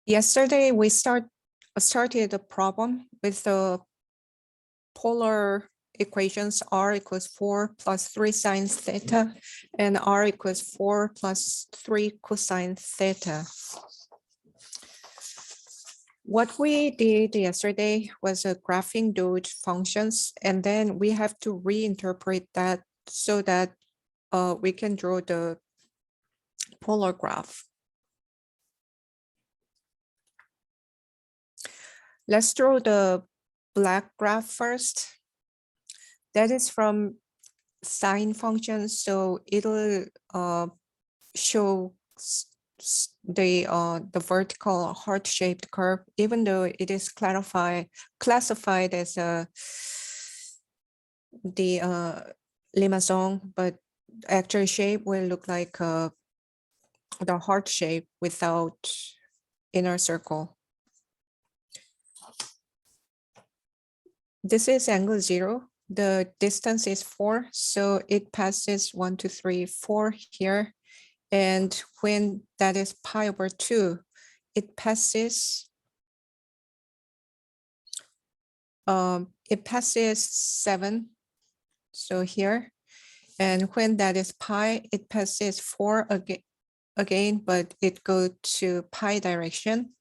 Yesterday, we started the problem with the polar equations r equals 4 plus 3 sine theta and r equals 4 plus 3 cosine theta. What we did yesterday was graphing those functions, and then we have to reinterpret that so that we can draw the polar graph. Let's draw the black graph first. That is from sine function, so it'll show the vertical heart-shaped curve, even though it is classified as the limaison, but actual shape will look like the heart shape without inner circle. This is angle 0. The distance is 4, so it passes 1, 2, 3, 4 here. And when that is pi over 2, it passes 7. So here, and when that is pi, it passes 4 again, but it goes to pi direction.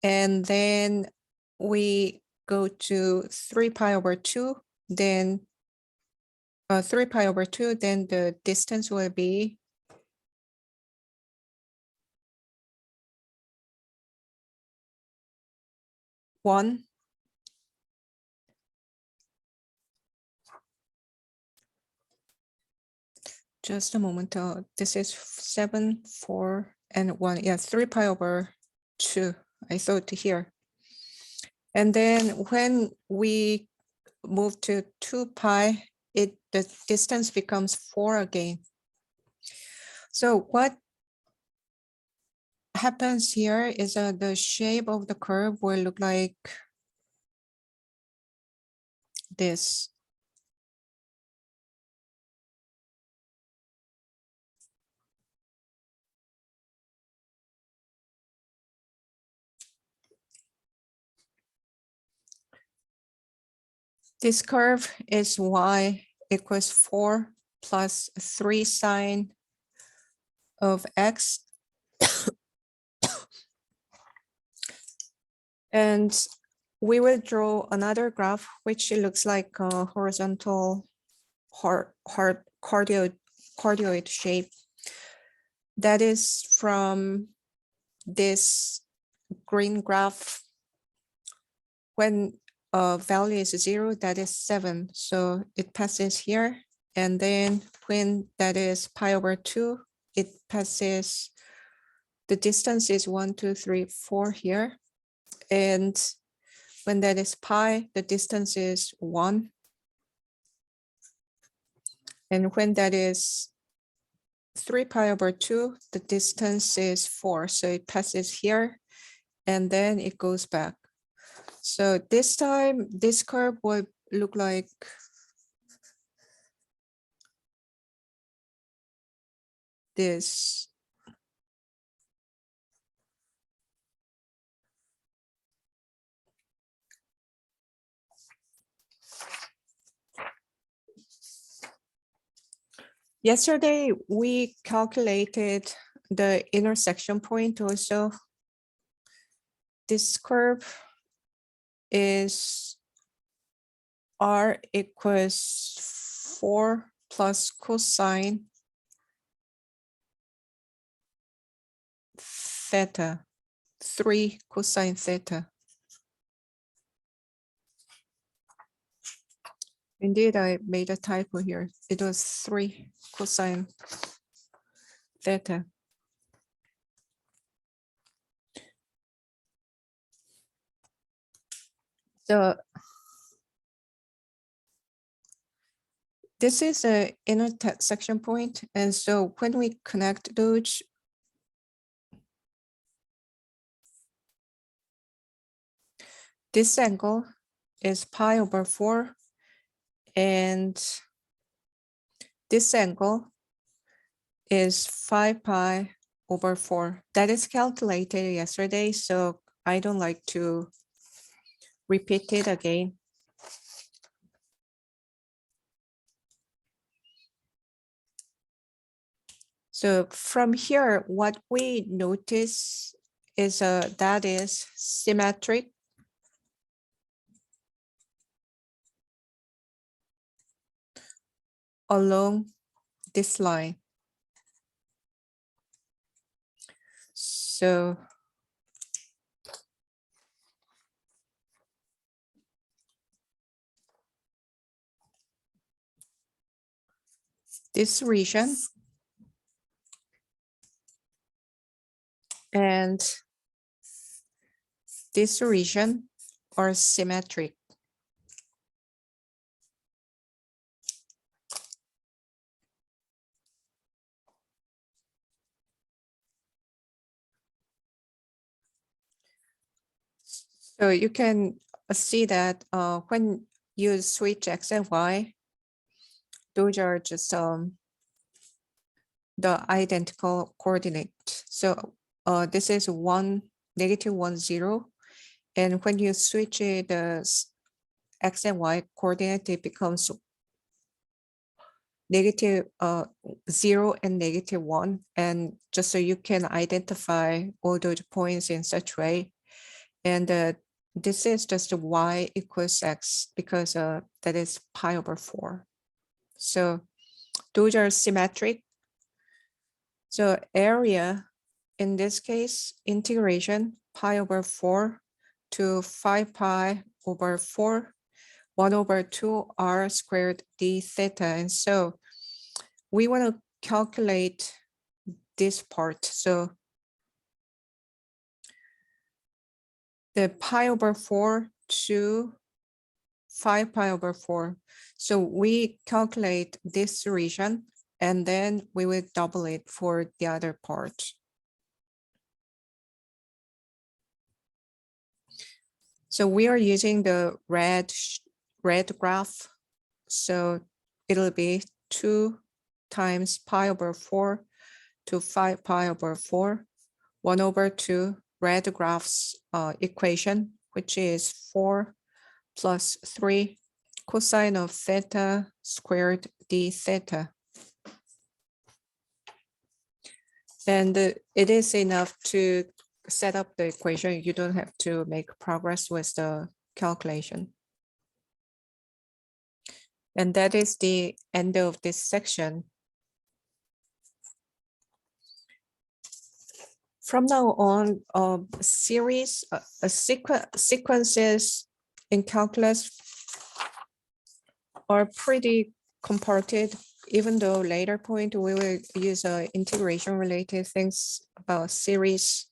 And then we go to 3 pi over 2, then 3 pi over 2, then the distance will be 1. Just a moment. This is 7, 4, and 1. Yeah, 3 pi over 2. I thought here. And then when we move to 2 pi, the distance becomes 4 again. So what happens here is the shape of the curve will look like this. This curve is y equals 4 plus 3 sine of x. And we will draw another graph which looks like a horizontal cardioid shape. That is from this green graph. When value is 0, that is 7. So it passes here. And then when that is pi over 2, it passes, the distance is 1, 2, 3, 4 here. And when that is pi, the distance is 1. And when that is 3 pi over 2, the distance is 4. So it passes here, and then it goes back. So this time, this curve will look like this. Yesterday, we calculated the intersection point also. This curve is r equals 4 plus cosine theta, 3 cosine theta. Indeed, I made a typo here. It was 3 cosine theta. So this is an intersection point. And so when we connect those, this angle is pi over 4. And this angle is 5 pi over 4. That is calculated yesterday, so I don't like to repeat it again. So from here, what we notice is that is symmetric along this line. So this region and this region are symmetric. So you can see that when you switch x and y, those are just the identical coordinate. So this is -1, 0. And when you switch it, the x and y coordinate, it becomes -0 and -1. And just so you can identify all those points in such way. And this is just y equals x because that is pi/4. So those are symmetric. So area, in this case, integration pi/4 to 5pi/4, 1/2 r squared d theta. And so we want to calculate this part. So the pi/4 to 5pi/4. So we calculate this region and then we will double it for the other part. So we are using the red graph. So it'll be 2 times pi/4 to 5pi/4, 1/2 red graph's equation, which is 4 plus 3 cosine of theta squared d theta. And it is enough to set up the equation. You don't have to make progress with the calculation. And that is the end of this section. From now on, sequences in calculus are pretty comparted, even though later point we will use integration related things about series.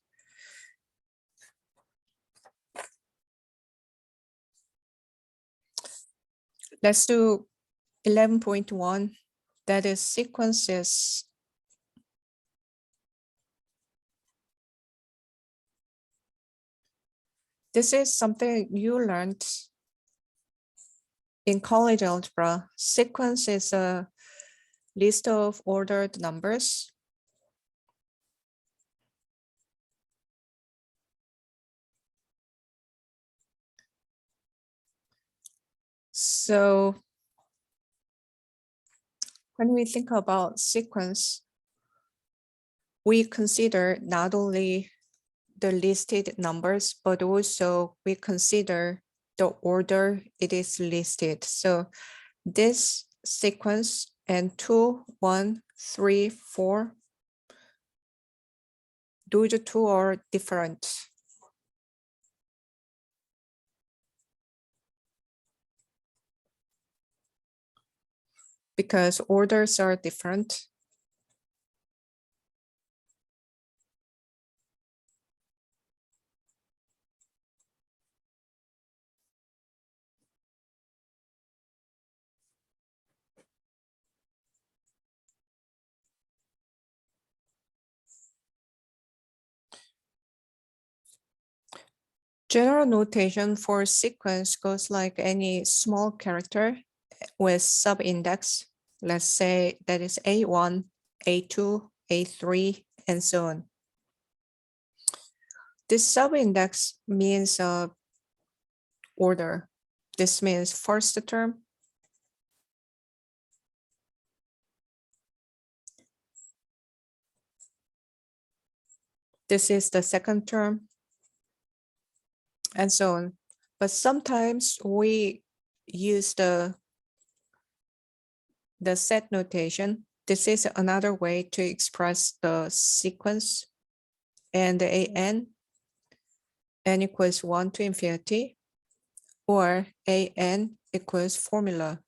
Let's do 11.1, that is sequences. This is something you learned in college algebra. Sequence is a list of ordered numbers. So when we think about sequence, we consider not only the listed numbers, but also we consider the order it is listed. So this sequence and 2, 1, 3, 4, those two are different. Because orders are different. General notation for sequence goes like any small character with subindex. Let's say that is A1, A2, A3, and so on. This subindex means order. This means first term, this is the second term, and so on. But sometimes we use the set notation. This is another way to express the sequence, and the n equals 1 to infinity, or an equals formula.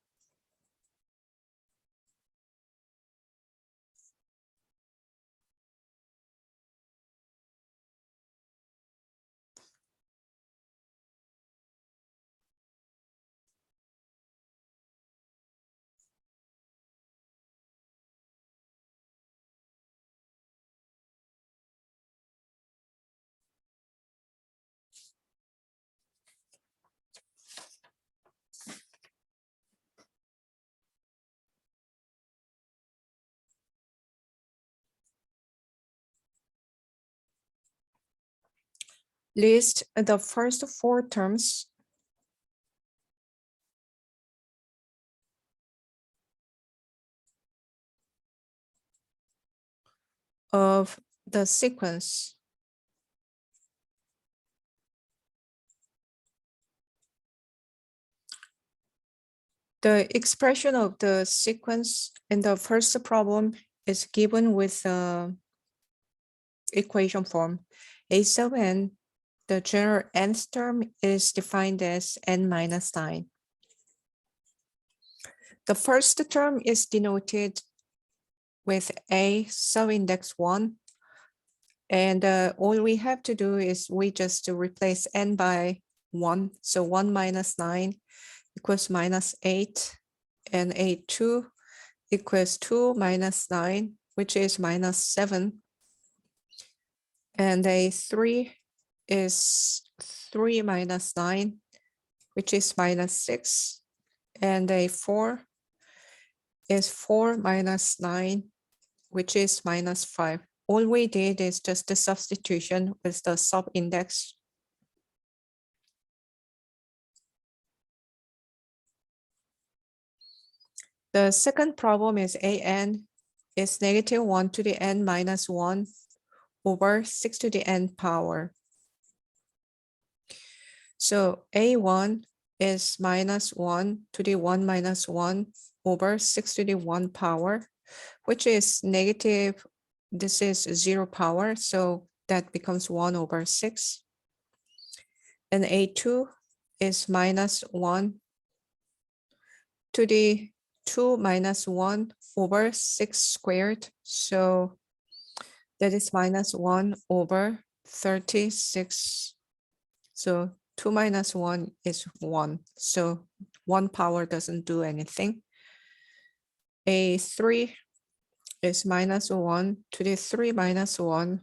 List the first 4 terms of the sequence. The expression of the sequence in the first problem is given with equation form. A sub n, the general nth term, is defined as n minus 9. The first term is denoted with a subindex 1. And all we have to do is we just replace n by 1. So 1 minus 9 equals minus 8. And a2 equals 2 minus 9, which is minus 7. And a3 is 3 minus 9, which is minus 6. And a4 is 4 minus 9, which is minus 5. All we did is just the substitution with the subindex. The second problem is an is negative 1 to the n minus 1 over 6 to the n power. So a1 is minus 1 to the 1 minus 1 over 6 to the 1 power, which is negative. This is 0 power, so that becomes 1 over 6. And a2 is minus 1 to the 2 minus 1 over 6 squared. So that is minus 1 over 36. So 2 minus 1 is 1. So 1 power doesn't do anything. A3 is minus 1 to the 3 minus 1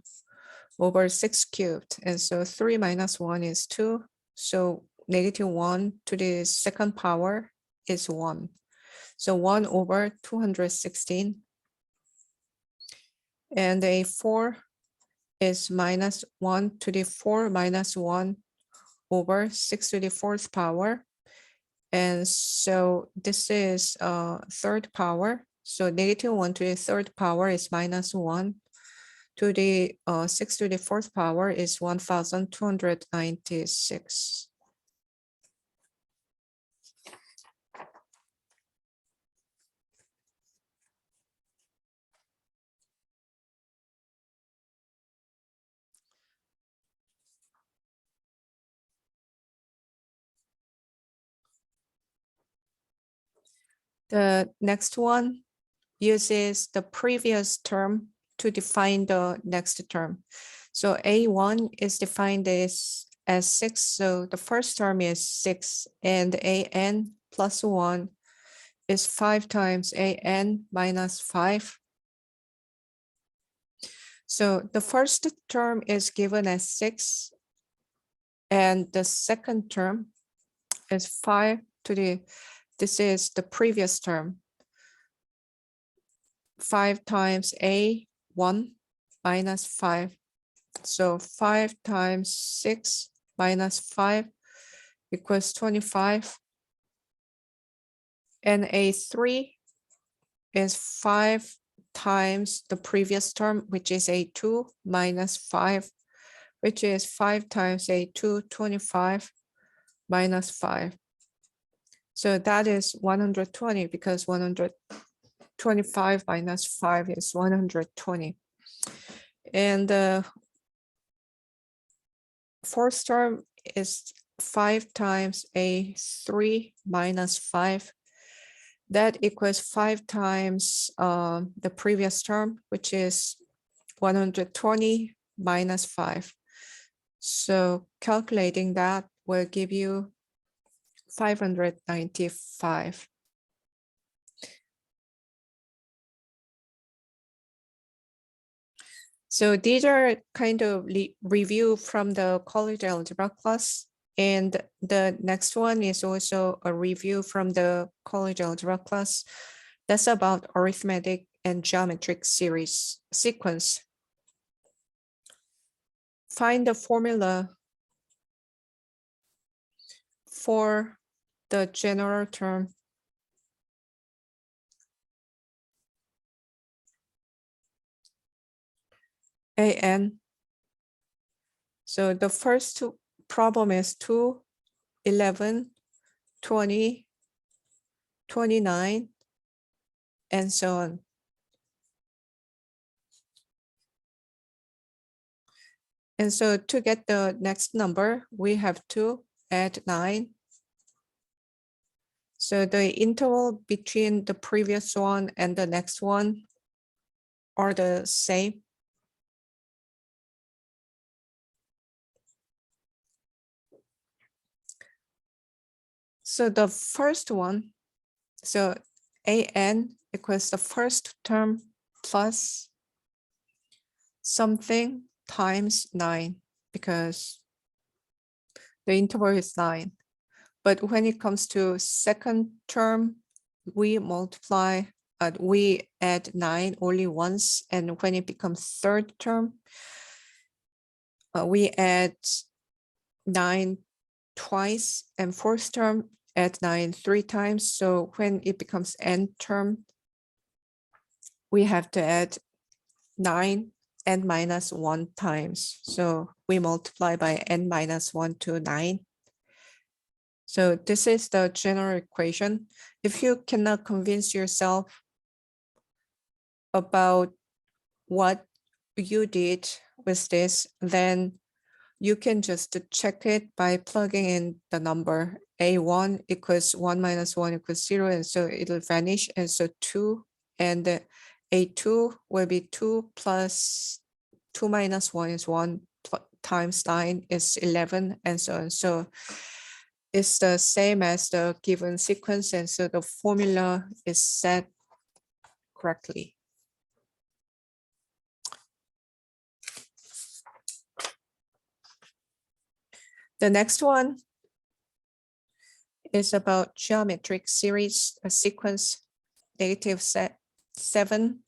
over 6 cubed. And so 3 minus 1 is 2. So negative 1 to the second power is 1. So 1 over 216. And a4 is minus 1 to the 4 minus 1 over 6 to the 4th power. And so this is third power. So negative 1 to the 3rd power is minus 1 to the 6 to the 4th power is 1296. The next one uses the previous term to define the next term. So a1 is defined as 6. So the first term is 6, and an plus 1 is 5 times an minus 5. So the first term is given as 6, and the second term is 5 to the, this is the previous term, 5 times a1 minus 5. So 5 times 6 minus 5 equals 25. And A3 is 5 times the previous term, which is A2 minus 5, which is 5 times A2, 25 minus 5. So that is 120 because 125 minus 5 is 120. And the fourth term is 5 times A3 minus 5. That equals 5 times the previous term, which is 120 minus 5. So calculating that will give you 595. So these are kind of review from the college algebra class. And the next one is also a review from the college algebra class. That's about arithmetic and geometric series sequence. Find the formula for the general term an. So the first problem is 2, 11, 20, 29, and so on. And so to get the next number, we have to add 9. So the interval between the previous one and the next one are the same. So the first one, so an equals the first term plus something times 9 because the interval is 9. But when it comes to second term, we we add 9 only once. And when it becomes third term, we add 9 twice, and fourth term add 9 3 times. So when it becomes n term, we have to add 9 n minus 1 times. So we multiply by n minus 1 to 9. So this is the general equation. If you cannot convince yourself about what you did with this, then you can just check it by plugging in the number. A1 equals 1 minus 1 equals 0, and so it'll vanish. And so 2, and A2 will be 2 plus 2 minus 1 is 1 times 9 is 11, and so on. So it's the same as the given sequence, and so the formula is set correctly. The next one is about geometric series, a sequence -7,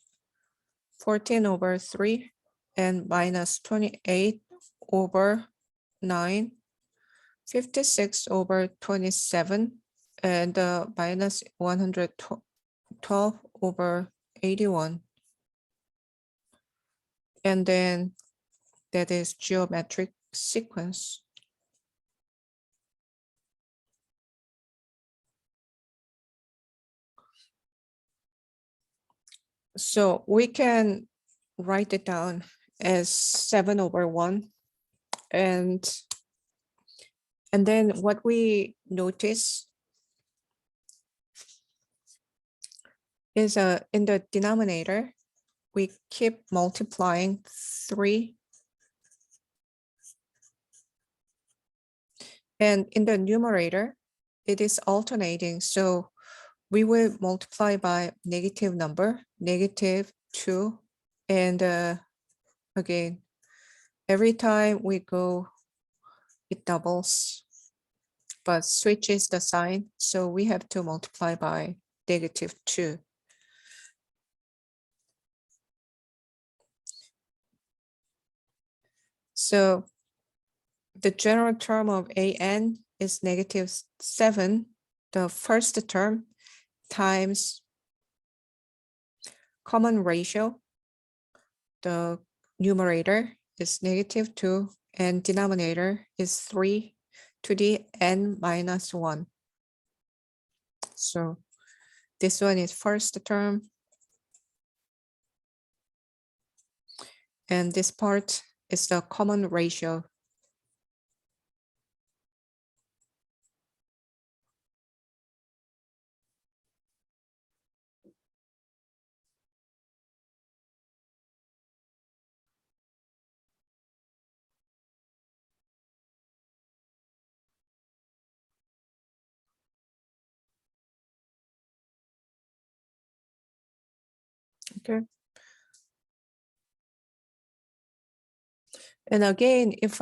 14 over 3, and minus 28 over 9, 56 over 27, and minus 112 over 81. And then that is geometric sequence. So we can write it down as 7 over 1. And then what we notice is in the denominator, we keep multiplying 3. And in the numerator, it is alternating. So we will multiply by negative number, -2. And again, every time we go, it doubles, but switches the sign. So we have to multiply by -2. So the general term of an is -7, the first term, times common ratio. The numerator is -2 and denominator is 3 to the n minus 1. So this one is first term. And this part is the common ratio. Okay. And again, if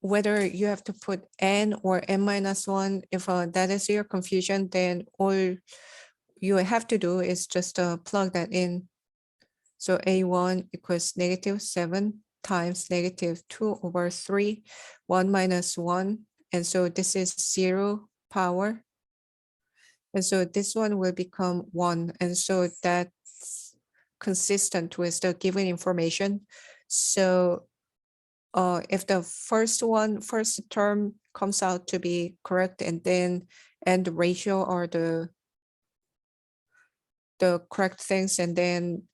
whether you have to put n or n minus 1, if that is your confusion, then all you have to do is just plug that in. So a1 equals -7 times -2/3, 1 minus 1. And so this is 0 power. And so this one will become 1. And so that's consistent with the given information. So if the first term comes out to be correct, and the ratio are the correct things, and then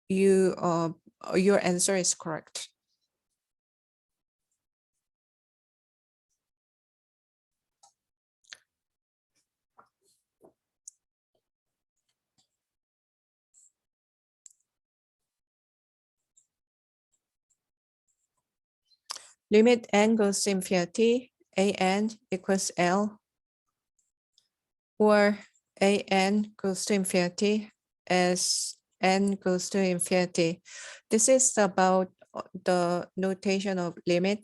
you your answer is correct. Limit n goes to infinity, an equals L, or an goes to infinity as n goes to infinity. This is about the notation of limit.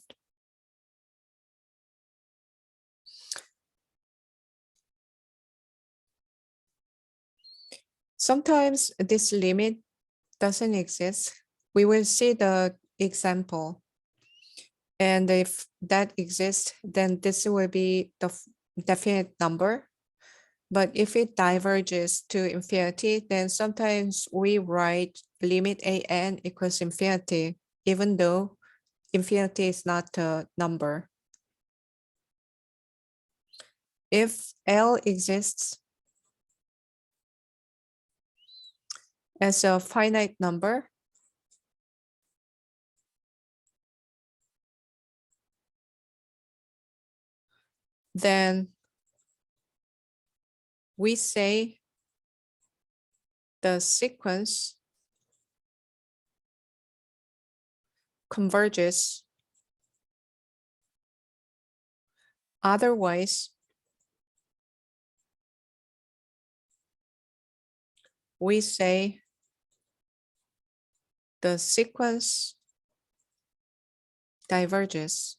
Sometimes this limit doesn't exist. We will see the example. And if that exists, then this will be the definite number. But if it diverges to infinity, then sometimes we write limit an equals infinity, even though infinity is not a number. If L exists as a finite number, then we say the sequence converges. Otherwise, we say the sequence diverges.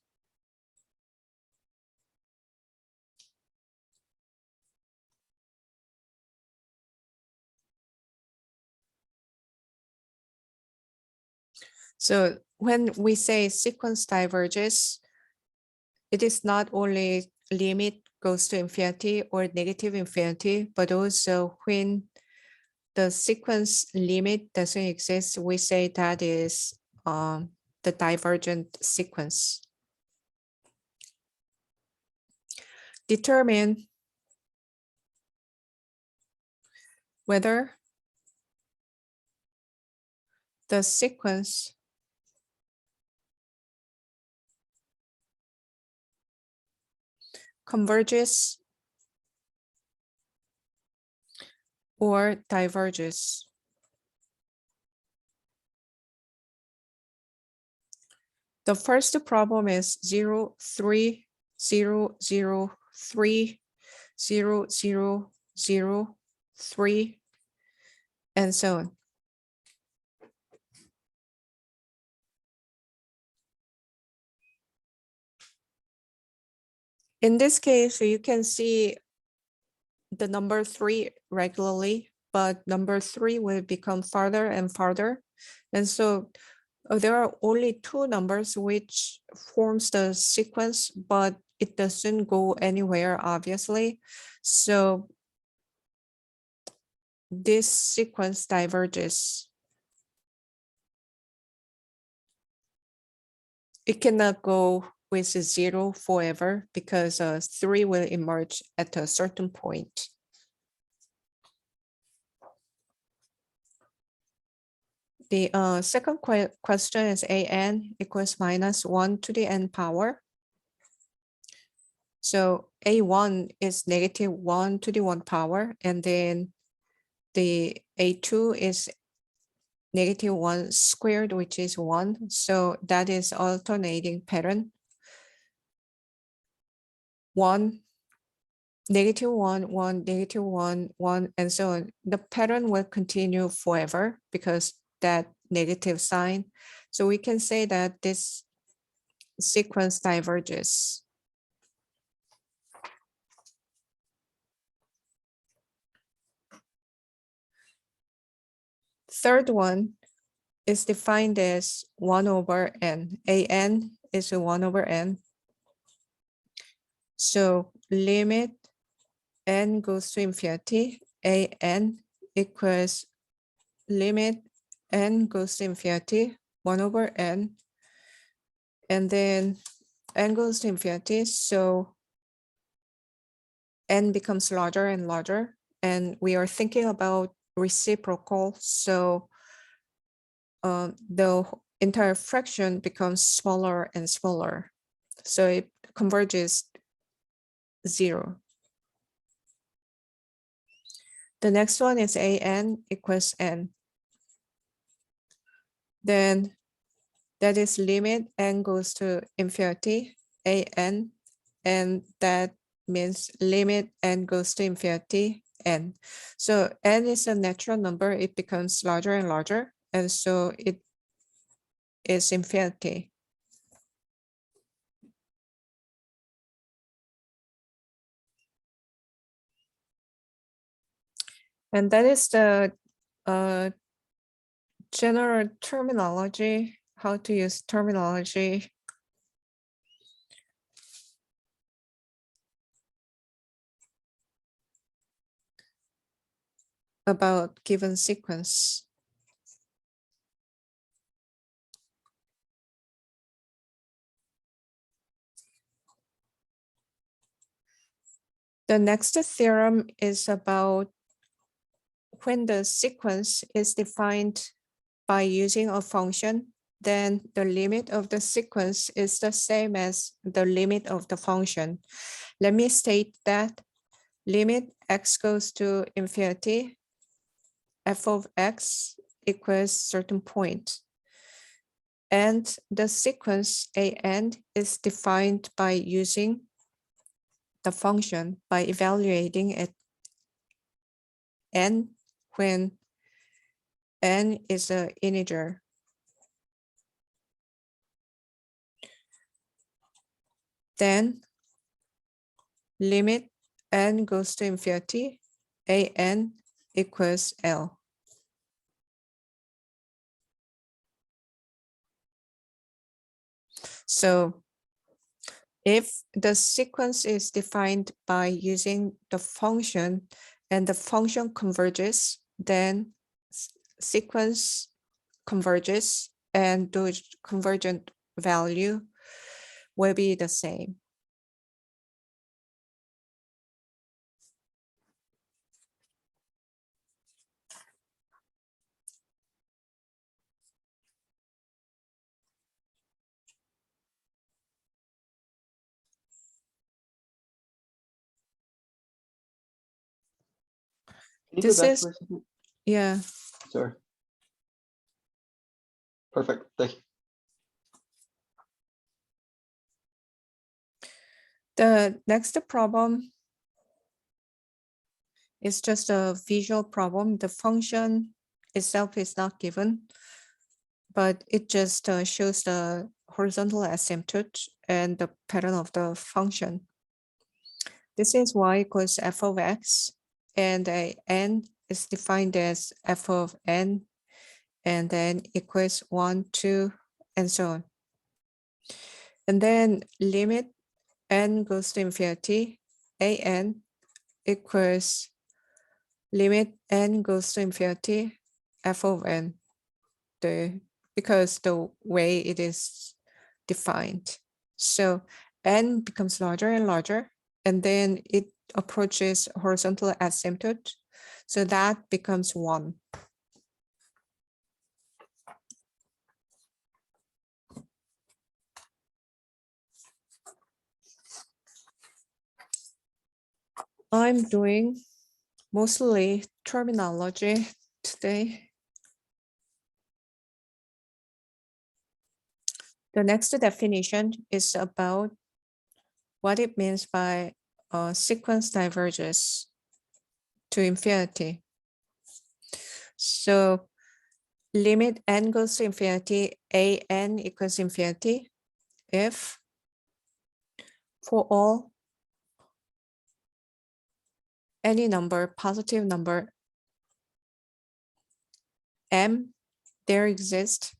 So when we say sequence diverges, it is not only limit goes to infinity or negative infinity, but also when the sequence limit doesn't exist, we say that is the divergent sequence. Determine whether the sequence converges or diverges. The first problem is 0, 3, 0, 0, 3, 0, 0, 0, 3, and so on. In this case, you can see the number 3 regularly, but number 3 will become farther and farther. And so There are only two numbers which forms the sequence, but it doesn't go anywhere, obviously. So this sequence diverges. It cannot go with 0 forever because 3 will emerge at a certain point. The second question is an equals minus 1 to the n power. So a1 is negative 1 to the 1 power, and then the a2 is negative 1 squared, which is 1. So that is alternating pattern. 1, negative 1, 1, negative 1, 1, and so on. The pattern will continue forever because that negative sign. So we can say that this sequence diverges. Third one is defined as 1 over n. An is 1 over n. So limit n goes to infinity, an equals limit n goes to infinity, 1 over n, and then n goes to infinity, so n becomes larger and larger, and we are thinking about reciprocal, so the entire fraction becomes smaller and smaller, so it converges 0. The next one is an equals n. Then that is limit n goes to infinity, an, and that means limit n goes to infinity, n. So n is a natural number, it becomes larger and larger, and so it is infinity. And that is the general terminology, how to use terminology about given sequence. The next theorem is about when the sequence is defined by using a function, then the limit of the sequence is the same as the limit of the function. Let me state that limit x goes to infinity, f of x equals certain point. And the sequence an is defined by using the function by evaluating at n when n is an integer. Then limit n goes to infinity, an equals L. So if the sequence is defined by using the function and the function converges, then sequence converges and the convergent value will be the same. Can you This go back is, for a second? yeah. Sorry. Perfect. Thank you. The next problem is just a visual problem. The function itself is not given, but it just shows the horizontal asymptote and the pattern of the function. This is y equals f of x, and n is defined as f of n and then equals 1, 2, and so on. And then limit n goes to infinity, an equals limit n goes to infinity, f of n, because the way it is defined. So n becomes larger and larger, and then it approaches horizontal asymptote. So that becomes 1. I'm doing mostly terminology today. The next definition is about what it means by sequence diverges to infinity. So limit n goes to infinity, an equals infinity if for all any number, positive number m, there exists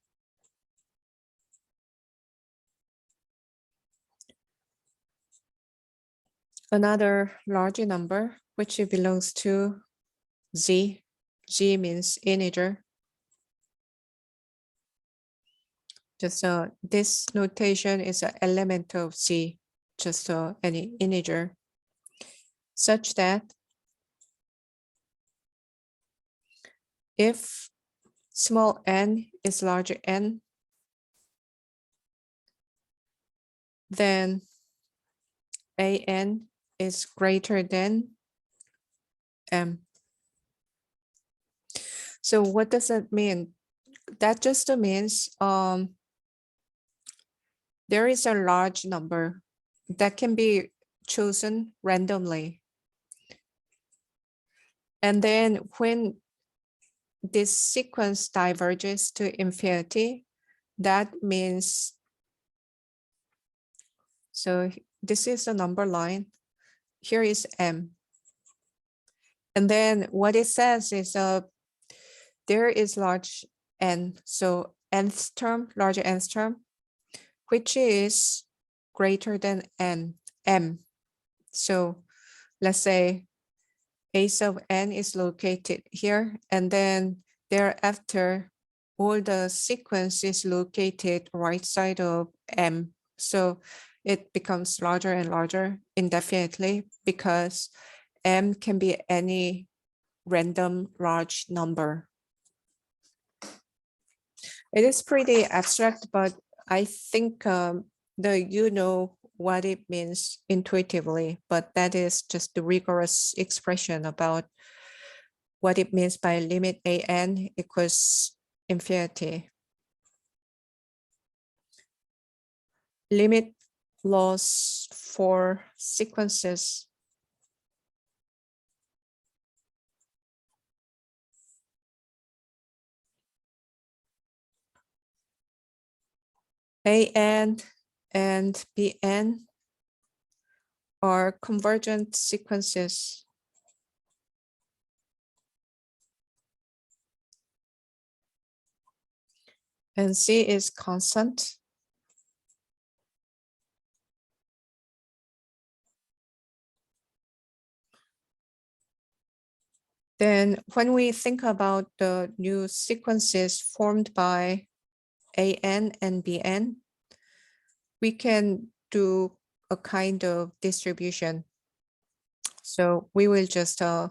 another large number which belongs to z. Z means integer. Just this notation is an element of z, just any integer, such that if small n is larger n, then an is greater than m. So what does that mean? That just means there is a large number that can be chosen randomly. And then when this sequence diverges to infinity, that means, so this is a number line. Here is m. And then what it says is there is large n, so nth term, larger nth term, which is greater than n, m. So let's say a sub n is located here, and then thereafter all the sequence is located right side of m. So it becomes larger and larger indefinitely because m can be any random large number. It is pretty abstract, but I think you know what it means intuitively, but that is just the rigorous expression about what it means by limit an equals infinity. Limit laws for sequences. An and bn are convergent sequences. And c is constant. Then when we think about the new sequences formed by an and bn, we can do a kind of distribution. So we will just a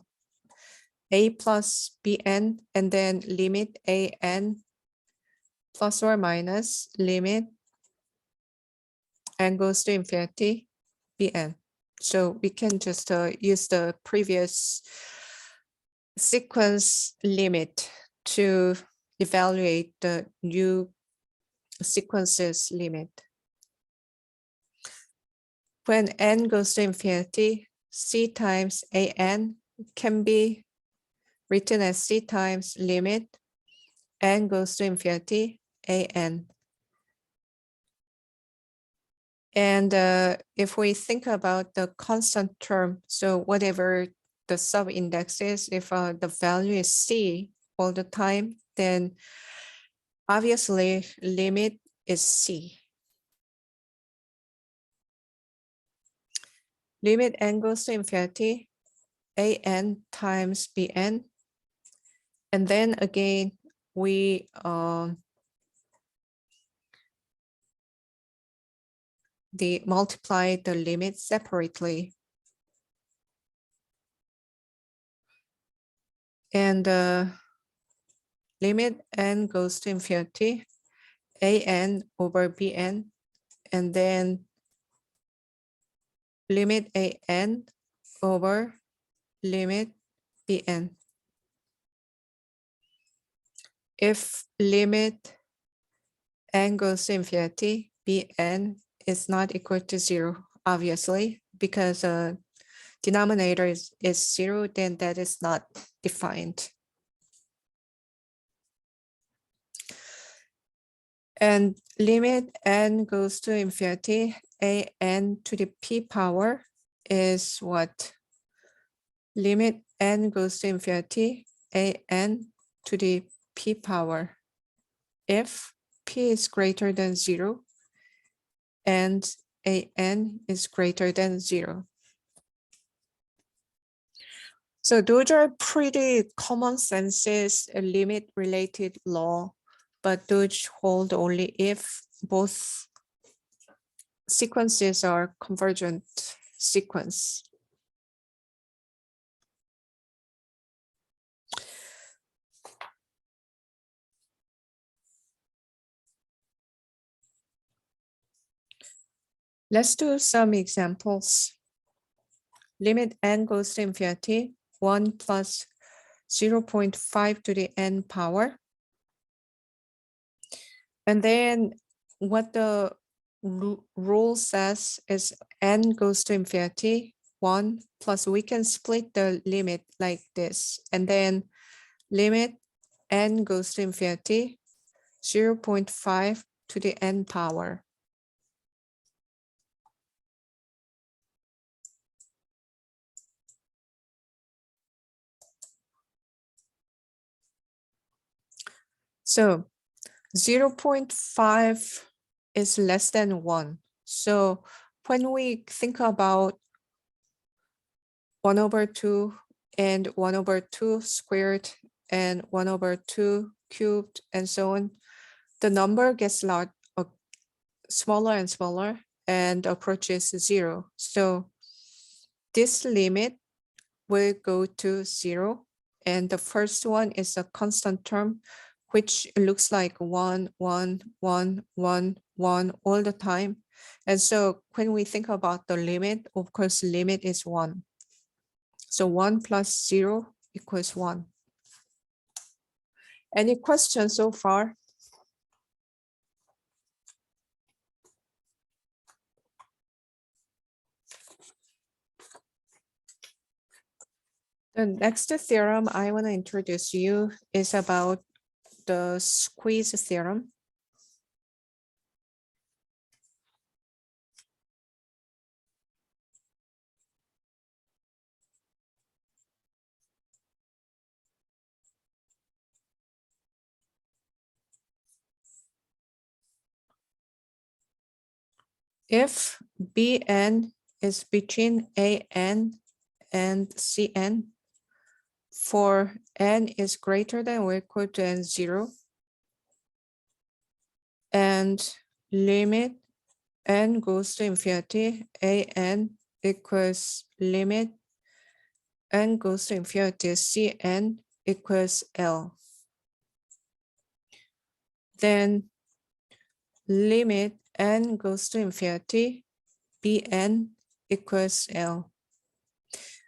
plus bn and then limit an plus or minus limit n goes to infinity bn. So we can just use the previous sequence limit to evaluate the new sequences limit. When n goes to infinity, c times an can be written as c times limit n goes to infinity an. And if we think about the constant term, so whatever the sub-index is, if the value is c all the time, then obviously limit is C. Limit n goes to infinity, an times bn. And then again, we multiply the limit separately. And limit n goes to infinity, an over bn, and then limit an over limit bn. If limit n goes to infinity, bn is not equal to 0, obviously, because denominator is 0, then that is not defined. And limit n goes to infinity, an to the p power is what? Limit n goes to infinity, an to the p power. If p is greater than 0 and an is greater than 0. So those are pretty common senses, limit related law, but those hold only if both sequences are convergent sequence. Let's do some examples. Limit n goes to infinity, 1 plus 0.5 to the n power. And then what the rule says is n goes to infinity, 1 plus, we can split the limit like this. And then limit n goes to infinity, 0.5 to the n power. So 0.5 is less than 1. So when we think about 1 over 2 and 1 over 2 squared and 1 over 2 cubed and so on, the number gets smaller and smaller and approaches 0. So this limit will go to 0. And the first one is a constant term, which looks like 1, 1, 1, 1, 1 all the time. And so when we think about the limit, of course, limit is 1. So 1 plus 0 equals 1. Any questions so far? The next theorem I want to introduce you is about the squeeze theorem. If Bn is between An and Cn, for n is greater than or equal to n0, and limit n goes to infinity, An equals limit n goes to infinity, Cn equals L. Then limit n goes to infinity, Bn equals L.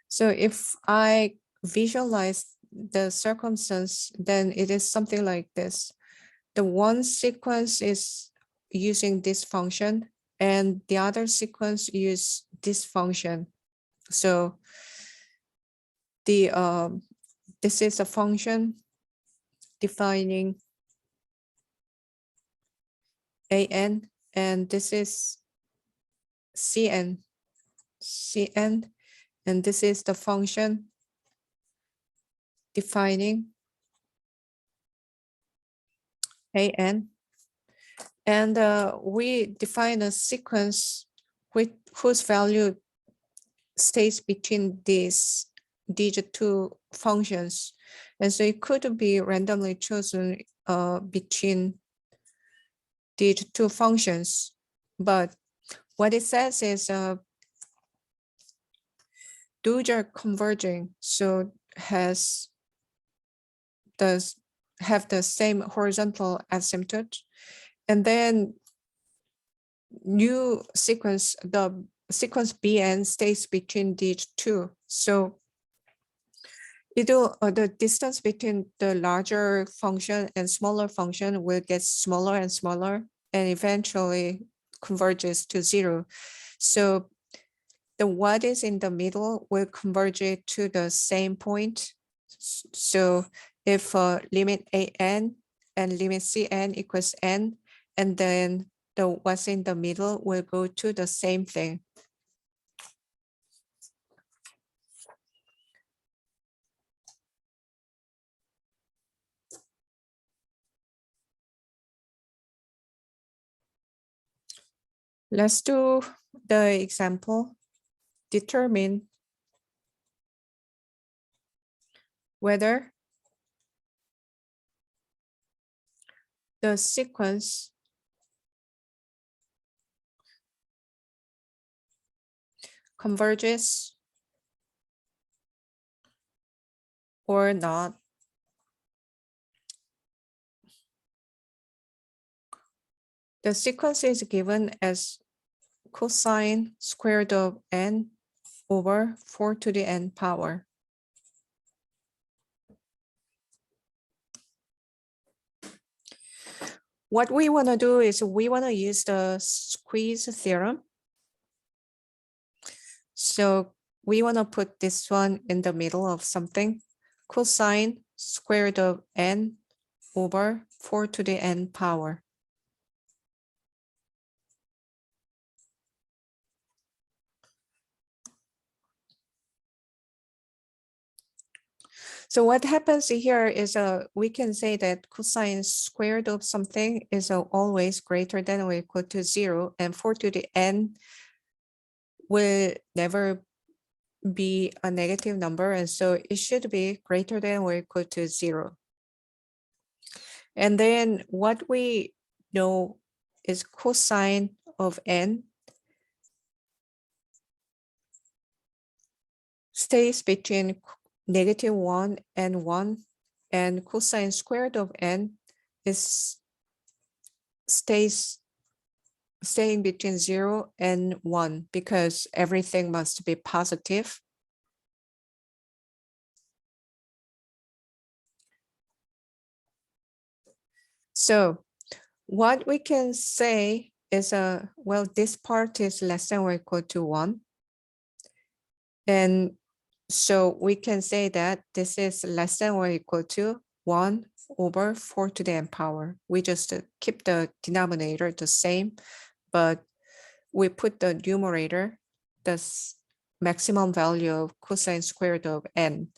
So if I visualize the circumstance, then it is something like this. The one sequence is using this function and the other sequence use this function. So the this is a function defining An, and this is Cn, and this is the function defining an. And we define a sequence whose value stays between these two functions. And so it could be randomly chosen between these two functions. But what it says is those are converging, so have the same horizontal asymptote. And then the sequence Bn stays between these two. So the distance between the larger function and smaller function will get smaller and smaller and eventually converges to 0. So the what is in the middle will converge it to the same point. So if limit an and limit cn equals n, and then the what's in the middle will go to the same thing. Let's do the example. Determine whether the sequence converges or not. The sequence is given as cosine squared of n over 4 to the n power. What we want to do is we want to use the squeeze theorem. So we want to put this one in the middle of something. Cosine squared of n over 4 to the n power. So what happens here is we can say that cosine squared of something is always greater than or equal to 0, and 4 to the n will never be a negative number, and so it should be greater than or equal to 0. And then what we know is cosine of n stays between -1 and 1, and cosine squared of n is staying between 0 and 1 because everything must be positive. So what we can say is, well, this part is less than or equal to 1. And so we can say that this is less than or equal to 1 over 4 to the n power. We just keep the denominator the same, but we put the numerator, the maximum value of cosine squared of n.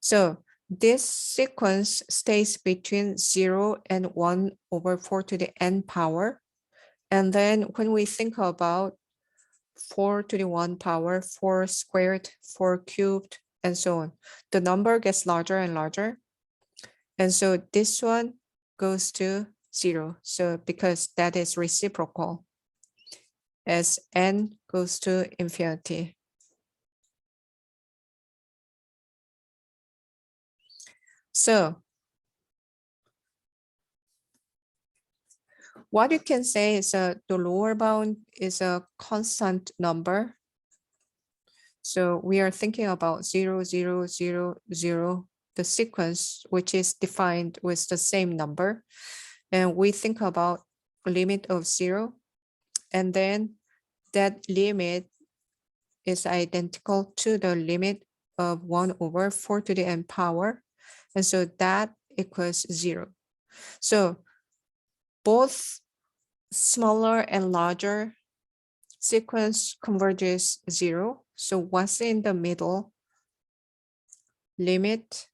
So this sequence stays between 0 and 1 over 4 to the n power. And then when we think about 4 to the 1 power, 4 squared, 4 cubed, and so on, the number gets larger and larger. And so this one goes to 0. So because that is reciprocal as n goes to infinity. So what you can say is the lower bound is a constant number. So we are thinking about 0, 0, 0, 0, the sequence, which is defined with the same number. And we think about a limit of 0. And then that limit is identical to the limit of 1 over 4 to the n power. And so that equals 0. So both smaller and larger sequence converges 0. So what's in the middle, limit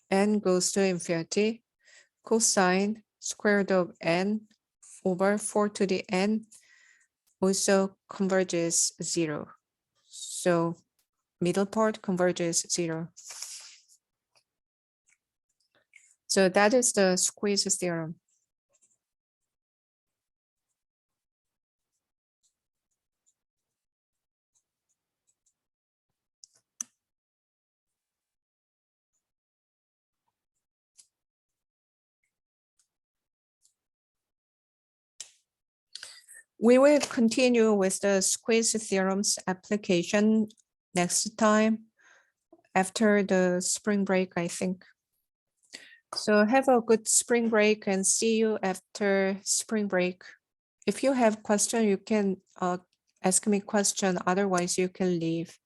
n goes to infinity, cosine square root of n over 4 to the n also converges 0. So middle part converges 0. So that is the squeeze theorem. We will continue with the squeeze theorem's application next time after the spring break, I think. So have a good spring break and see you after spring break. If you have question, you can ask me question. Otherwise, you can leave.